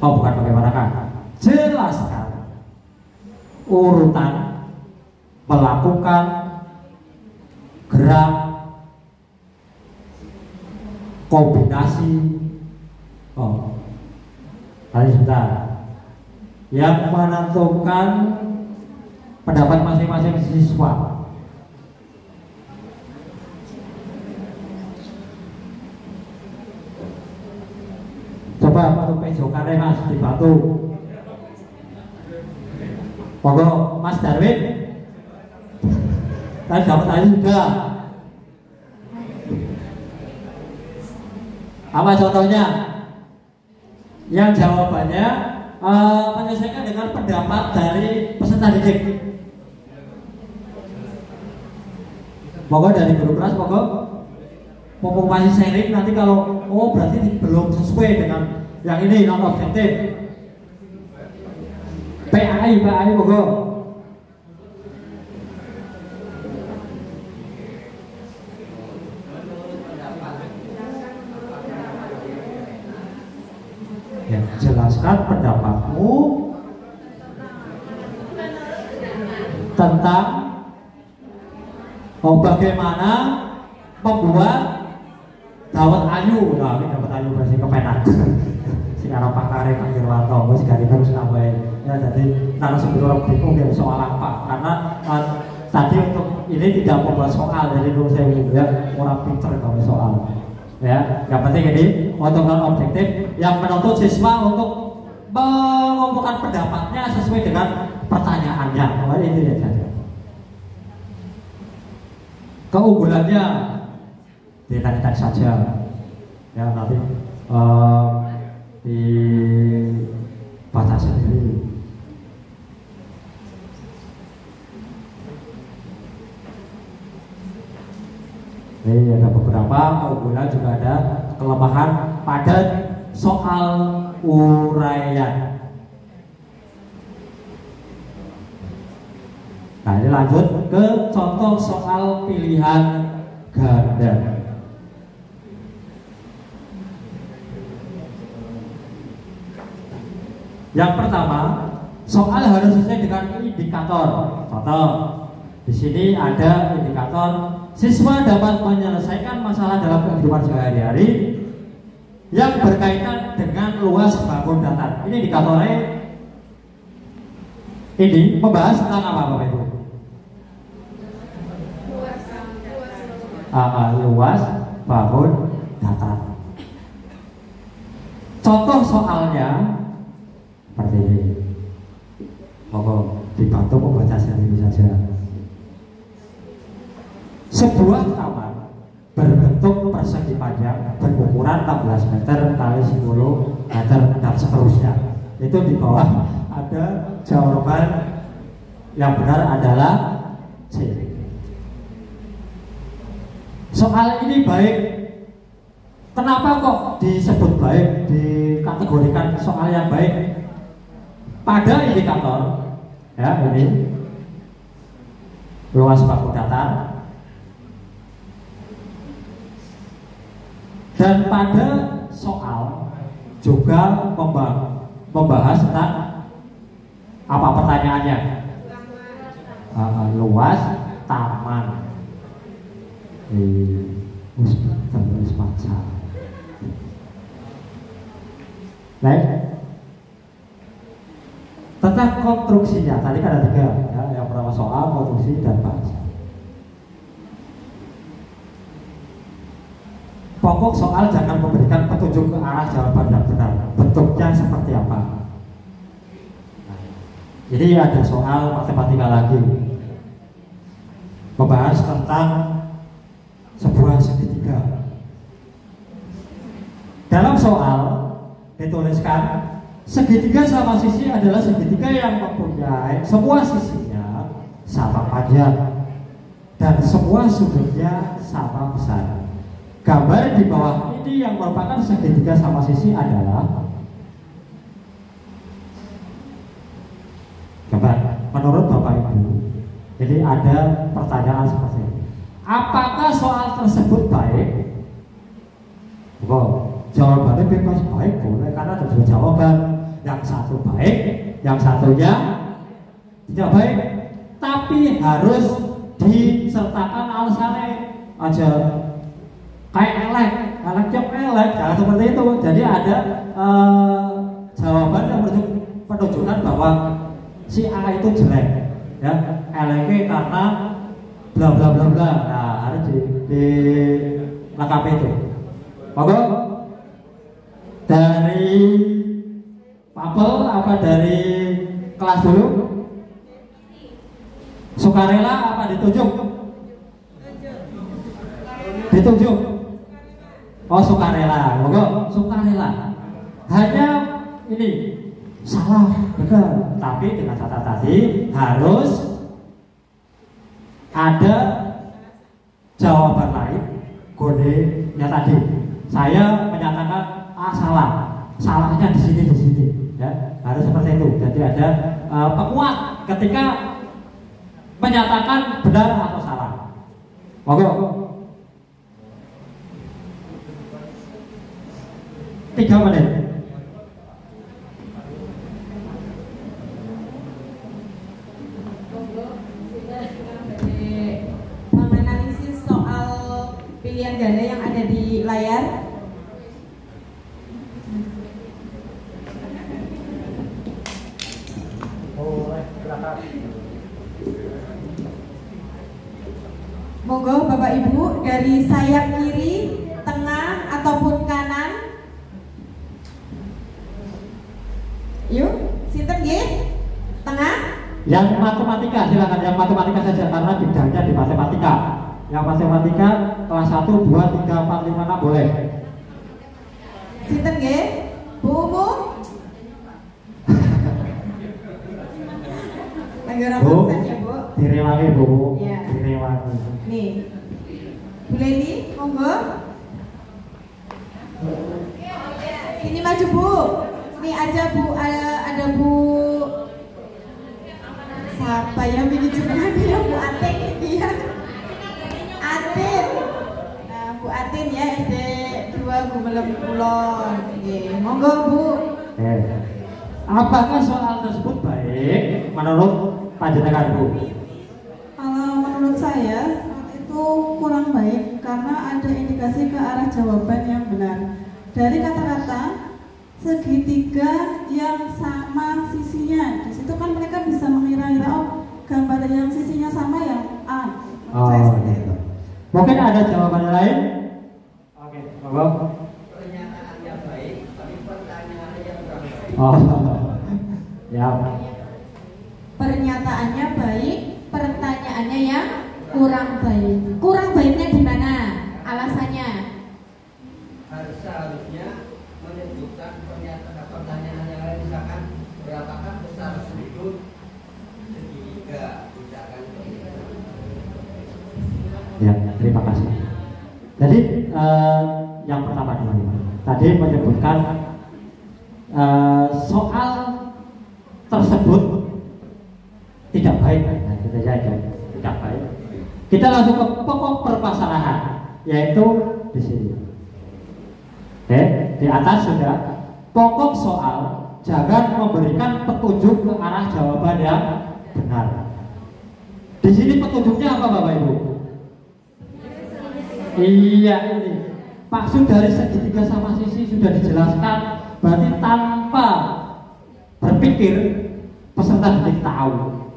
Oh, bukan bagaimanakah? Jelaskan urutan melakukan gerak kombinasi. Oh, tadi sebentar. Yang menentukan pendapat masing-masing siswa. Coba untuk pejokannya Mas dibantu. Monggo Mas Darwin. Tadi dapat aja sudah. Apa contohnya? Yang jawabannya menyelesaikan dengan pendapat dari peserta didik. Monggo dari guru kelas, monggo. Mumpung masih sharing, nanti kalau berarti belum sesuai dengan yang ini non objektif. PAI monggo. Ya, jelaskan pendapatmu tentang bagaimana membuat dawet ayu. Nah, ini dawet ayu versi kepenak. Sekarang Pak Karim Pak Irwanto, wis gari terus nambahin. Ya, jadi narasumber orang bingung dari soal apa? Karena tadi untuk ini tidak membuat soal, jadi dulu saya ya orang pinter kalau soal. Ya, yang penting ini untuk non objektif yang menuntut siswa untuk mengumpulkan pendapatnya sesuai dengan pertanyaannya. Pokoknya itu ya saja. Keunggulannya tidak saja. Ya nanti dibatasi sendiri. Ini ada beberapa keunggulan, juga ada kelemahan pada soal uraian. Nah ini lanjut ke contoh soal pilihan ganda. Yang pertama, soal harus sesuai dengan indikator. Contoh, di sini ada indikator siswa dapat menyelesaikan masalah dalam kehidupan sehari-hari yang berkaitan dengan luas bangun datar. Ini indikatornya ini membahas tentang apa Bapak Ibu? Luas bangun datar. Contoh soalnya seperti ini. Monggo dibantu membaca sendiri saja. Sebuah taman berbentuk persegi panjang berukuran 16 meter kali 10 meter dan seterusnya. Itu di bawah ada jawaban yang benar adalah C. Soal ini baik. Kenapa kok disebut baik, dikategorikan soal yang baik? Pada indikator ya ini luas baku datar, dan pada soal juga membahas tentang apa pertanyaannya? Luas taman. Terus paksa. Baik. Tentang konstruksinya tadi kan ada 3 ya. Yang pertama soal, konstruksi, dan bahasa. Pokok soal jangan memberikan petunjuk ke arah jawaban yang benar. Bentuknya seperti apa? Jadi ada soal matematika lagi, membahas tentang sebuah segitiga. Dalam soal dituliskan segitiga sama sisi adalah segitiga yang mempunyai semua sisinya sama panjang dan semua sudutnya sama besar. Gambar di bawah ini yang merupakan segitiga sama sisi adalah gambar. Menurut Bapak Ibu, jadi ada pertanyaan seperti ini. Apakah soal tersebut baik? Jawabannya bebas baik boleh, karena ada 2 jawaban. Yang satu baik, yang satunya tidak baik. Tapi harus disertakan alasannya aja. Kayak elek jangan seperti itu. Jadi ada jawaban yang menunjukkan bahwa si A itu jelek. ya eleke karena bla bla bla bla. Nah, harus di lengkapi itu. Monggo dari Papel apa dari kelas dulu? Sukarela apa ditunjuk? Ditunjuk. Oh, sukarela. Monggo sukarela. Hanya ini salah betul, tapi dengan catatan tadi harus ada jawaban lain kodenya tadi. Saya menyatakan salah, salahnya di sini ya, harus seperti itu. Jadi ada penguat ketika menyatakan benar atau salah. Monggo 3 menit. Menganalisis soal pilihan ganda yang ada di layar. Monggo Bapak Ibu dari sayap kiri, tengah ataupun kanan. Yuk, sinten nggih? Tengah? Yang matematika silakan, yang matematika saja karena bidangnya di matematika. Yang matematika kelas 1, 2, 3, 4, 5, 6 boleh. Sinten nggih? Bu Umu? Bu, saja, Bu. direwangi Bu, Ya. direwangi. Nih. Bu Leni, monggo. Sini maju Bu. Nih aja Bu, ada Bu. Siapa yang milih jenengan ya Bu Atin dia. Atin. Nah, Bu Atin ya SD 2 Gumelem Kulon. Nggih, monggo Bu. Apakah soal tersebut baik menurut panjenengan Bu? Kalau menurut saya itu kurang baik karena ada indikasi ke arah jawaban yang benar. Dari kata-kata segitiga yang sama sisinya, di situ kan mereka bisa mengira-ngira oh gambar yang sisinya sama yang A. Saya seperti itu. Mungkin ada jawaban lain? Oke, monggo. Pernyataannya baik, tapi pertanyaannya yang kurang baik. Oh, ya. Pernyataannya baik, pertanyaannya yang kurang baik. Kurang baiknya di mana? Alasannya? Seharusnya menunjukkan pertanyaan yang lain, misalkan berapakah besar sudut segitiga, misalkan. Ya, terima kasih. Jadi yang pertama dulu, tadi menyebutkan soal tersebut tidak baik, nah, kita saja tidak baik. Kita langsung ke pokok permasalahan, yaitu di sini. Oke, di atas sudah pokok soal jangan memberikan petunjuk ke arah jawaban yang benar. Di sini petunjuknya apa Bapak Ibu? Iya ini maksud dari segitiga sama sisi sudah dijelaskan, berarti tanpa berpikir peserta didik tahu,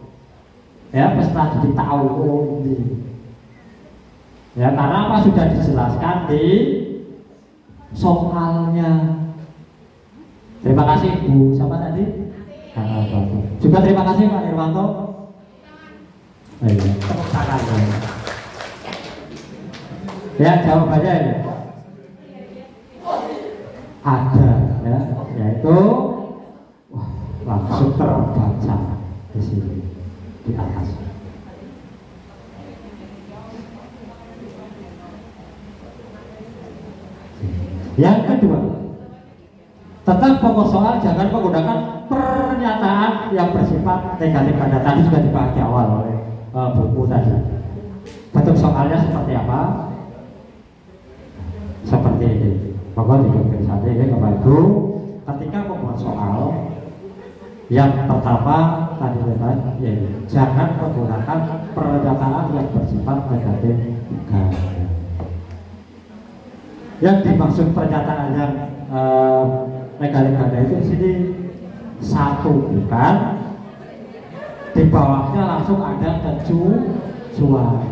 ya peserta didik tahu oh ini, ya karena apa sudah dijelaskan di soalnya. Terima kasih Bu siapa tadi? Juga terima kasih Pak Irwanto. Iya, tepuk tangan. Ya jawabannya ini ada ya, yaitu langsung terbaca di sini di atas. Yang kedua, tentang pokok soal jangan menggunakan pernyataan yang bersifat negatif. Pada tadi sudah dibahas di awal oleh buku tadi. Bentuk soalnya seperti apa? Seperti ini. Maka diberikan saja ini Bapak Ibu. Ketika membuat soal, yang pertama tadi yaitu jangan menggunakan pernyataan yang bersifat negatif. Yang dimaksud pernyataan yang negatif itu di sini satu bukan di bawahnya langsung ada kecuali.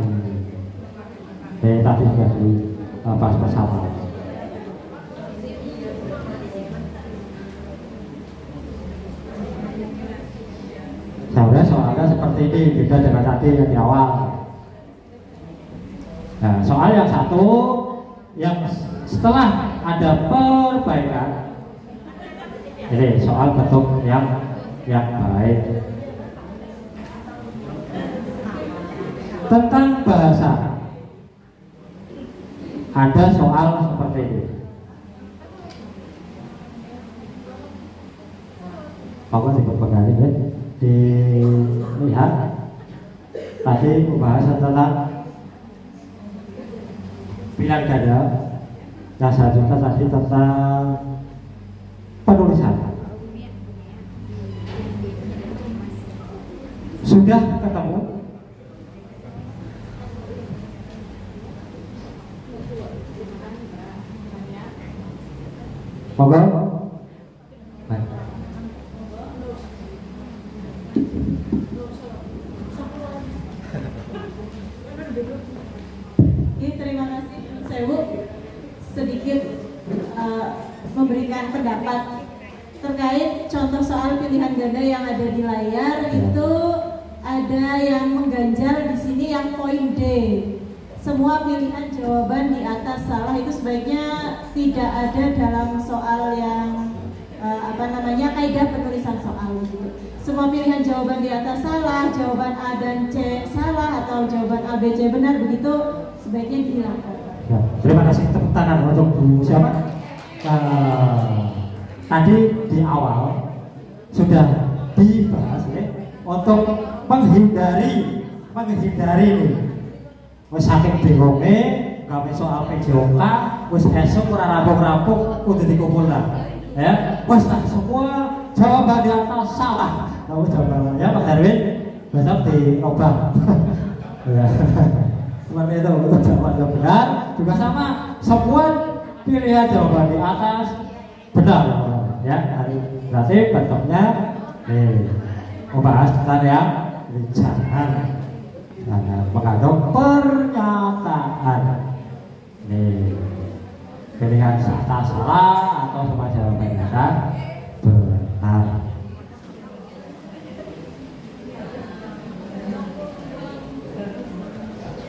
Tadi sudah dibahas bersama. Sebenarnya soalnya seperti ini, beda dengan tadi yang di awal. Nah, soal yang satu, yang setelah ada perbaikan, ini soal bentuk yang baik. Tentang bahasa, ada soal seperti ini. Bapak tidak pernah dilihat tadi pembahasan tentang pilihan ganda. Yang selanjutnya tadi tentang penulisan. Sudah ketemu? Monggo. Baik. Terima kasih Sewu, sedikit memberikan pendapat terkait contoh soal pilihan ganda yang ada di layar. Itu ada yang mengganjal di sini yang poin D. Semua pilihan jawaban di atas salah itu sebaiknya tidak ada dalam soal yang kaidah penulisan soal gitu. Semua pilihan jawaban di atas salah, jawaban A dan C salah, atau jawaban A, B, C benar, begitu sebaiknya dihilangkan. Ya, terima kasih, tepuk tangan untuk Bu siapa? Tadi di awal sudah dibahas ya, untuk menghindari nih. Wis saking bingunge gawe soal PJOK, wis esuk ora rampung-rampung kudu dikumpulna. Ya, wis semua jawaban di atas salah. Kamu jawabannya ya Pak Darwin, besok diubah. Ya. Seperti itu, untuk jawaban yang benar juga sama, semua pilihan jawaban di atas benar. Ya, berarti bentuknya membahas tentang yang jangan mengandung pernyataan. Nih, pilihan salah atau semua jawaban benar.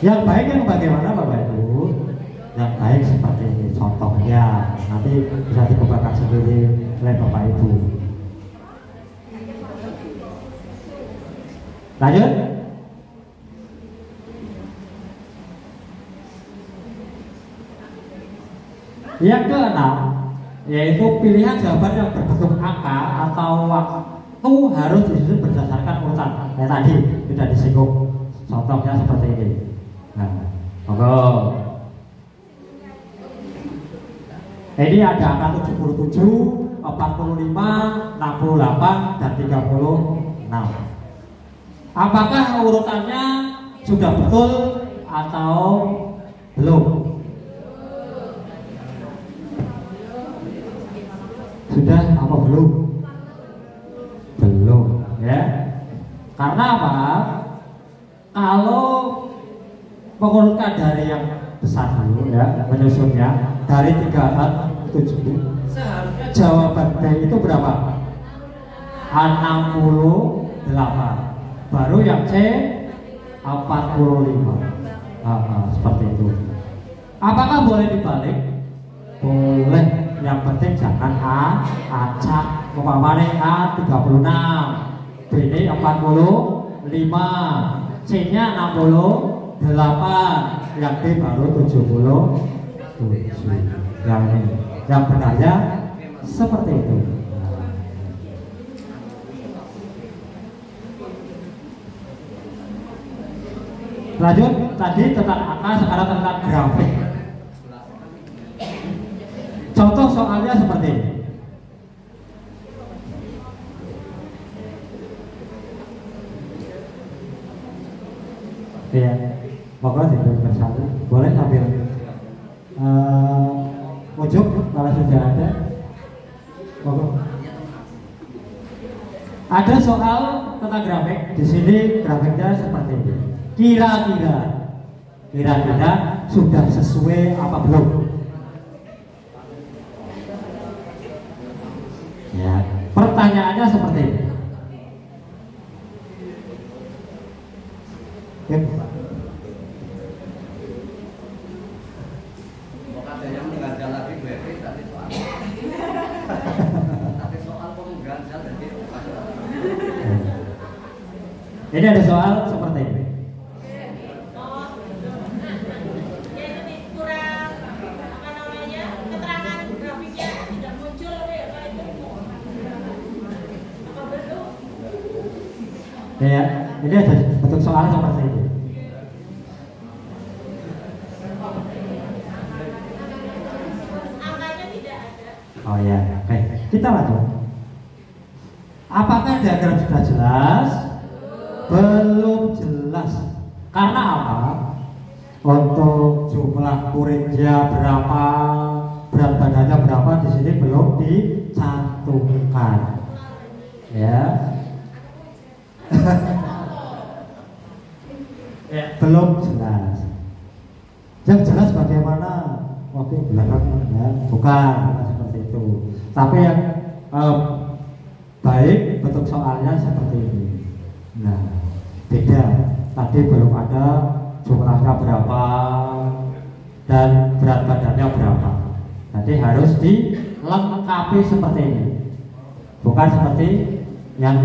Yang baik yang bagaimana Bapak Ibu? Yang baik seperti ini contohnya, nanti bisa dibukakan sendiri oleh Bapak Ibu. Lanjut. Yang keenam, yaitu pilihan jawaban yang berbentuk angka atau waktu harus disusun berdasarkan urutan. Tadi sudah disinggung, contohnya seperti ini. Nah, monggo. Ini ada angka 77, 45, 68, dan 36. Apakah urutannya sudah betul atau belum? Sudah apa belum? Belum, ya. Karena apa? Kalau mengurutkan dari yang besar dulu ya, menyusunnya dari 37, seharusnya jawaban B itu berapa? 68. Baru yang C 45. Seperti itu. Apakah boleh dibalik? Boleh. Yang penting jangan acak. Umpamanya A 36, B ini 45, C nya 68, yang D baru 77. Yang benarnya seperti itu. Lanjut, tadi tentang angka, sekarang tentang grafik. Contoh soalnya seperti ini. Ya, monggo diberikan satu. Boleh sambil ujung kalau sudah ada. Monggo. Ada soal tentang grafik, di sini grafiknya seperti ini. Kira-kira sudah sesuai apa belum? Ya, pertanyaannya seperti ini. Ada yang mengganjal lagi Bu Evi tadi soal. Tapi soal kok mengganjal jadi Ini ada soal seperti ini. Ya, ini ada bentuk soal seperti ini. Angkanya tidak ada. Oh ya, oke. Kita lanjut. Apakah diagram sudah jelas? Belum jelas. Karena apa? Untuk jumlah muridnya berapa, berat badannya berapa di sini belum dicantumkan. Ya. Ya, belum jelas. Yang jelas bagaimana? Oke, belakang ya, bukan seperti itu. Tapi yang baik bentuk soalnya seperti ini. Nah, beda. Tadi belum ada jumlahnya berapa dan berat badannya berapa. Nanti harus dilengkapi seperti ini. Bukan seperti yang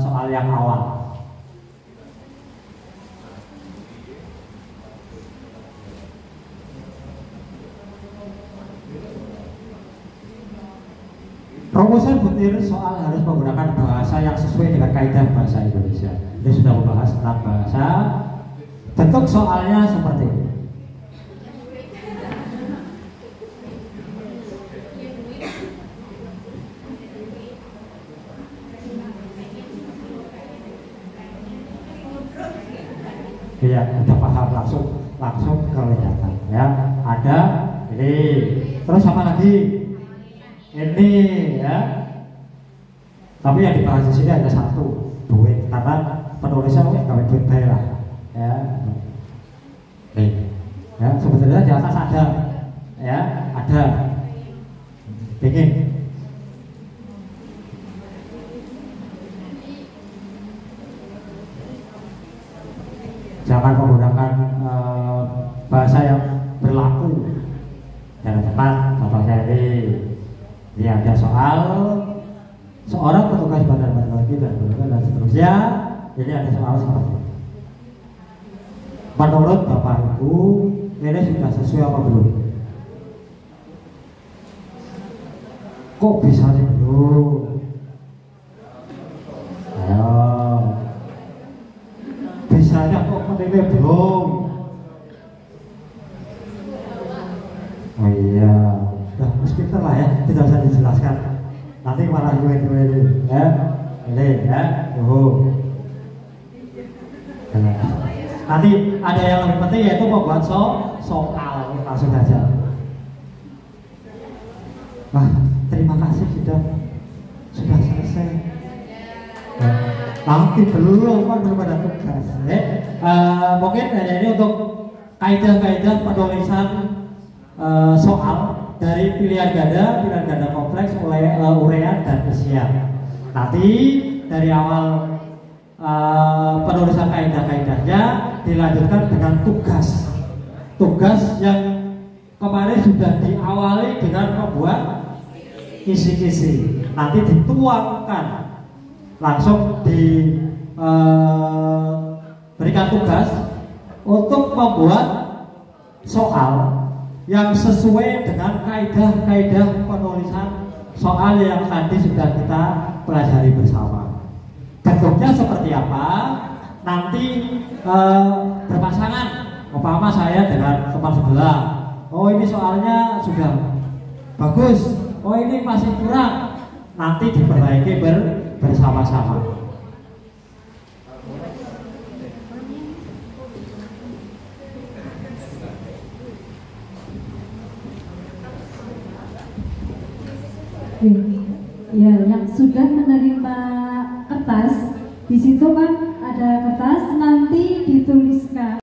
soal yang awal. Rumusan butir soal harus menggunakan bahasa yang sesuai dengan kaidah bahasa Indonesia. Ini sudah membahas tentang bahasa. Bentuk soalnya seperti ini. Ya, udah paham langsung kelihatan ya. Ada ini. Terus apa lagi? Ini ya. Tapi yang dibahas di sini ada satu, duit, karena penulisnya kawin duit bayar lah. Ya. Nih. Ya, sebetulnya di atas ada. Ya, ada. Pingin. Jangan menggunakan bahasa yang berlaku. Jangan cepat. Contohnya ini ada soal seorang petugas bandar lagi dan seterusnya. Ini ada soal seperti ini. Menurut Bapak Ibu, ini sudah sesuai apa belum? Kok bisa nih belum? Ayo. Bisanya kok ini belum? Oh iya. Udah meskipun lah ya, tidak usah dijelaskan. Nanti malah gue ya, ini ya, Nanti ada yang lebih penting yaitu membuat soal langsung aja. Wah, terima kasih sudah selesai. Nanti belum ada tugas. Mungkin hanya ini untuk kaidah-kaidah penulisan soal dari pilihan ganda kompleks, urean dan isian. Nanti dari awal penulisan kaidah-kaidahnya dilanjutkan dengan tugas yang kemarin sudah diawali dengan membuat kisi-kisi. Nanti dituangkan langsung diberikan tugas untuk membuat soal yang sesuai dengan kaidah-kaidah penulisan soal yang tadi sudah kita pelajari bersama. Bentuknya seperti apa? Nanti berpasangan. Umpama saya dengan teman sebelah. Oh, ini soalnya sudah bagus. Oh, ini masih kurang. Nanti diperbaiki bersama-sama. Ya, yang sudah menerima kertas situ kan ada kertas, nanti dituliskan